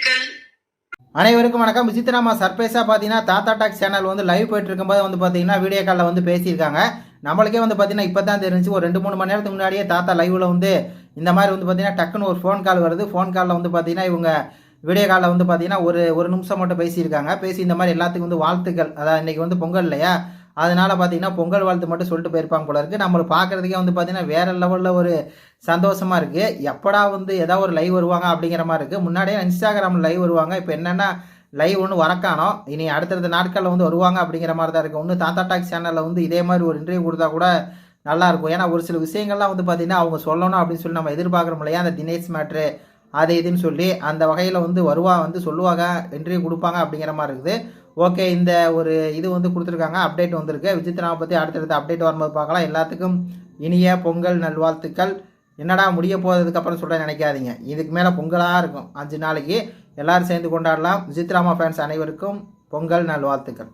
நல்வாழ்த்துக்கள். அனைவருக்கும் வணக்கம். விசித்திரமா சர்ப்ரைஸாக பார்த்தீங்கன்னா தாத்தா டாக்ஸ் சேனல் வந்து லைவ் போயிட்டு இருக்கும்போது வந்து பார்த்தீங்கன்னா வீடியோ காலில் வந்து பேசியிருக்காங்க. நம்மளுக்கே வந்து பார்த்தீங்கன்னா இப்போ தான் தெரிஞ்சு ஒரு 2-3 மணி நேரத்துக்கு முன்னாடியே தாத்தா லைவில் வந்து இந்த மாதிரி வந்து பார்த்தீங்கன்னா டக்குன்னு ஒரு ஃபோன் கால் வருது. ஃபோன் காலில் வந்து பார்த்தீங்கன்னா இவங்க வீடியோ காலில் வந்து பார்த்தீங்கன்னா ஒரு நிமிஷம் மட்டும் பேசியிருக்காங்க. பேசி இந்த மாதிரி எல்லாத்துக்கும் வந்து வாழ்த்துக்கள், அதாவது இன்றைக்கி வந்து பொங்கல் இல்லையா, அதனால் பார்த்தீங்கன்னா பொங்கல் வாழ்த்து மட்டும் சொல்லிட்டு போயிருப்பாங்க போல இருக்குது. நம்மளை பார்க்குறதுக்கே வந்து பார்த்தீங்கன்னா வேறு லெவலில் ஒரு சந்தோஷமாக இருக்குது. எப்படா வந்து ஏதாவது ஒரு லைவ் வருவாங்க அப்படிங்கிற மாதிரி இருக்குது. முன்னாடியே இன்ஸ்டாகிராமில் லைவ் வருவாங்க, இப்போ என்னென்னா லைவ் ஒன்று வரக்கானோம். இனி அடுத்தடுத்த நாட்களில் வந்து வருவாங்க அப்படிங்கிற மாதிரி தான் இருக்குது. இன்னும் தாத்தா டாக்ஸ் சேனலில் வந்து இதே மாதிரி ஒரு இன்டர்வியூ கொடுத்தா கூட நல்லாயிருக்கும். ஏன்னா ஒரு சில விஷயங்கள்லாம் வந்து பார்த்திங்கன்னா அவங்க சொல்லணும் அப்படின்னு சொல்லி நம்ம எதிர்பார்க்குறோம் இல்லையா, அந்த தினேஷ் மேட்ரு அது இதுன்னு சொல்லி அந்த வகையில் வந்து வந்து சொல்லுவாங்க, இன்டர்வியூ கொடுப்பாங்க அப்படிங்கிற மாதிரி இருக்குது. ஓகே, இந்த ஒரு இது வந்து கொடுத்துருக்காங்க, அப்டேட் வந்திருக்கு. விசித்திராவை பற்றி அடுத்தடுத்த அப்டேட் வரும்போது பார்க்கலாம். எல்லாத்துக்கும் இனிய பொங்கல் நல்வாழ்த்துக்கள். என்னடா முடிய போகிறதுக்கப்புறம் சொல்ல நினைக்காதீங்க, இதுக்கு மேலே பொங்கலாக இருக்கும் 5 நாளைக்கு. எல்லோரும் சேர்ந்து கொண்டாடலாம். விசித்ராமா ஃபேன்ஸ் அனைவருக்கும் பொங்கல் நல்வாழ்த்துக்கள்.